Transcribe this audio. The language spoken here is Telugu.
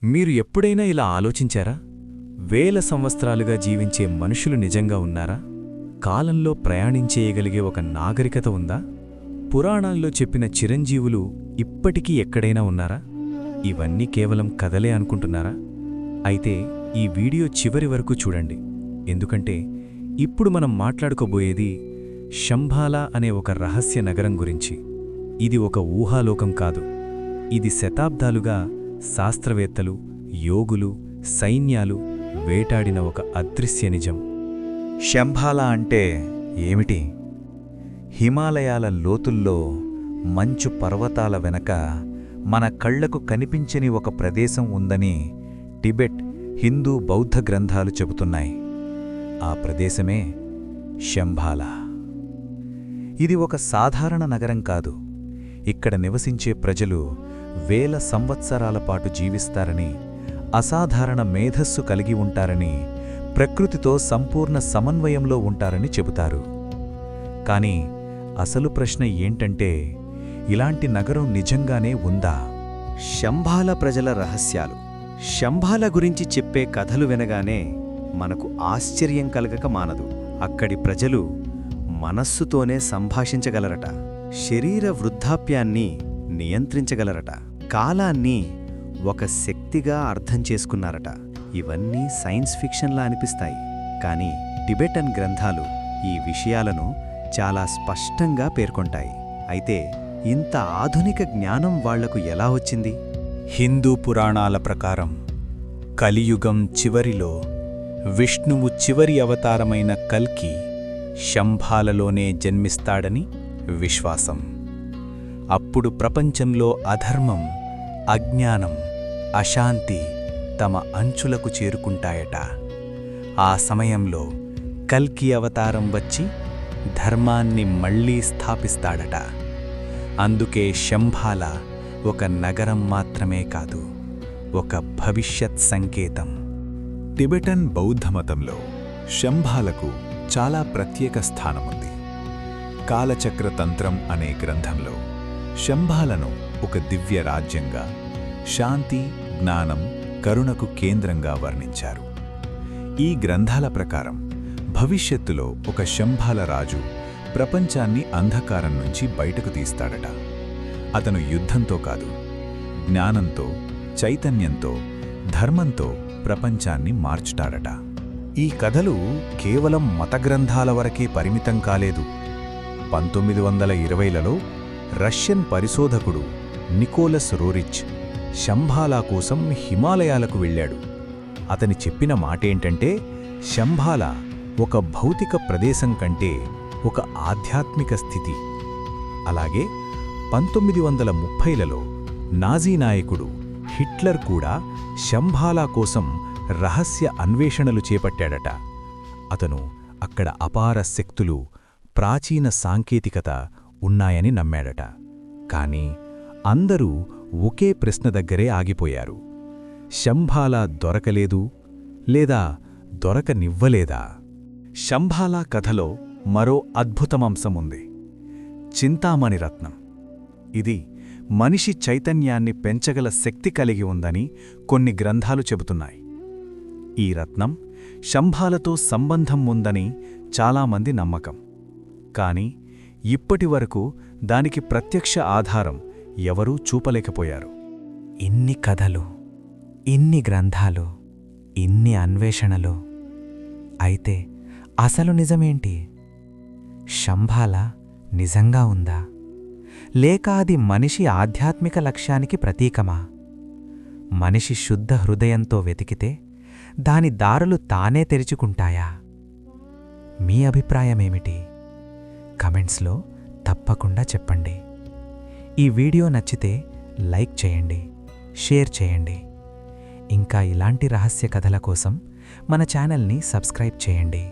మీరు ఎప్పుడైనా ఇలా ఆలోచించారా? వేల సంవత్సరాలుగా జీవించే మనుషులు నిజంగా ఉన్నారా? కాలంలో ప్రయాణించేయగలిగే ఒక నాగరికత ఉందా? పురాణాల్లో చెప్పిన చిరంజీవులు ఇప్పటికీ ఎక్కడైనా ఉన్నారా? ఇవన్నీ కేవలం కథలే అనుకుంటున్నారా? అయితే ఈ వీడియో చివరి వరకు చూడండి, ఎందుకంటే ఇప్పుడు మనం మాట్లాడుకోబోయేది శంబాలా అనే ఒక రహస్య నగరం గురించి. ఇది ఒక ఊహాలోకం కాదు. ఇది శతాబ్దాలుగా శాస్త్రవేత్తలు, యోగులు, సైన్యాలు వేటాడిన ఒక అదృశ్య నిజం. శంబాలా అంటే ఏమిటి? హిమాలయాల లోతుల్లో మంచు పర్వతాల వెనక మన కళ్లకు కనిపించని ఒక ప్రదేశం ఉందని టిబెట్ హిందూ బౌద్ధ గ్రంథాలు చెబుతున్నాయి. ఆ ప్రదేశమే శంబాలా. ఇది ఒక సాధారణ నగరం కాదు. ఇక్కడ నివసించే ప్రజలు వేల సంవత్సరాల పాటు జీవిస్తారని, అసాధారణ మేధస్సు కలిగి ఉంటారని, ప్రకృతితో సంపూర్ణ సమన్వయంలో ఉంటారని చెబుతారు. కానీ అసలు ప్రశ్న ఏంటంటే, ఇలాంటి నగరం నిజంగానే ఉందా? శంబాలా ప్రజల రహస్యాలు. శంబాలా గురించి చెప్పే కథలు వినగానే మనకు ఆశ్చర్యం కలగక మానదు. అక్కడి ప్రజలు మనస్సుతోనే సంభాషించగలరట, శరీర వృద్ధాప్యాన్ని నియంత్రించగలరట, కాలాన్ని ఒక శక్తిగా అర్థం చేసుకున్నారట. ఇవన్నీ సైన్స్ ఫిక్షన్లా అనిపిస్తాయి, కానీ టిబెటన్ గ్రంథాలు ఈ విషయాలను చాలా స్పష్టంగా పేర్కొంటాయి. అయితే ఇంత ఆధునిక జ్ఞానం వాళ్లకు ఎలా వచ్చింది? హిందూ పురాణాల ప్రకారం కలియుగం చివరిలో విష్ణువు చివరి అవతారమైన కల్కి శంబాలలోనే జన్మిస్తాడని విశ్వాసం. అప్పుడు ప్రపంచంలో అధర్మం, అజ్ఞానం, అశాంతి తమ అంచులకు చేరుకుంటాయట. ఆ సమయంలో కల్కి అవతారం వచ్చి ధర్మాన్ని మళ్లీ స్థాపిస్తాడట. అందుకే శంబాలా ఒక నగరం మాత్రమే కాదు, ఒక భవిష్యత్ సంకేతం. టిబెటన్ బౌద్ధమతంలో శంబాలకు చాలా ప్రత్యేక స్థానముంది. కాలచక్ర తంత్రం అనే గ్రంథంలో శంబాలను ఒక దివ్య రాజ్యంగా, శాంతి, జ్ఞానం, కరుణకు కేంద్రంగా వర్ణించారు. ఈ గ్రంథాల ప్రకారం భవిష్యత్తులో ఒక శంబాల రాజు ప్రపంచాన్ని అంధకారం నుంచి బయటకు తీస్తాడట. అతను యుద్ధంతో కాదు, జ్ఞానంతో, చైతన్యంతో, ధర్మంతో ప్రపంచాన్ని మార్చుతాడట. ఈ కథలు కేవలం మత గ్రంథాల వరకే పరిమితం కాలేదు. 1920లలో రష్యన్ పరిశోధకుడు నికోలస్ రోరిచ్ శంబాలా కోసం హిమాలయాలకు వెళ్ళాడు. అతని చెప్పిన మాటేంటంటే, శంబాలా ఒక భౌతిక ప్రదేశం కంటే ఒక ఆధ్యాత్మిక స్థితి. అలాగే 1930లలో నాజీ నాయకుడు హిట్లర్ కూడా శంబాలా కోసం రహస్య అన్వేషణలు చేపట్టాడట. అతను అక్కడ అపార శక్తులు, ప్రాచీన సాంకేతికత ఉన్నాయని నమ్మాడట. కానీ అందరూ ఒకే ప్రశ్న దగ్గరే ఆగిపోయారు: శంబాలా దొరకలేదు, లేదా దొరకనివ్వలేదా? శంబాలా కథలో మరో అద్భుతమంశముంది: చింతామణి రత్నం. ఇది మనిషి చైతన్యాన్ని పెంచగల శక్తి కలిగి ఉందని కొన్ని గ్రంథాలు చెబుతున్నాయి. ఈ రత్నం శంబాలతో సంబంధం ఉందని చాలామంది నమ్మకం. కానీ ఇప్పటివరకు దానికి ప్రత్యక్ష ఆధారం ఎవరూ చూపలేకపోయారు. ఇన్ని కథలు, ఇన్ని గ్రంథాలు, ఇన్ని అన్వేషణలు. అయితే అసలు నిజమేంటి? శంబాలా నిజంగా ఉందా, లేక అది మనిషి ఆధ్యాత్మిక లక్ష్యానికి ప్రతీకమా? మనిషి శుద్ధ హృదయంతో వెతికితే దాని దారులు తానే తెరుచుకుంటాయా? మీ అభిప్రాయమేమిటి? కమెంట్స్లో తప్పకుండా చెప్పండి. ఈ వీడియో నచ్చితే లైక్ చేయండి, షేర్ చేయండి. ఇంకా ఇలాంటి రహస్య కథల కోసం మన ఛానల్ని సబ్స్క్రైబ్ చేయండి.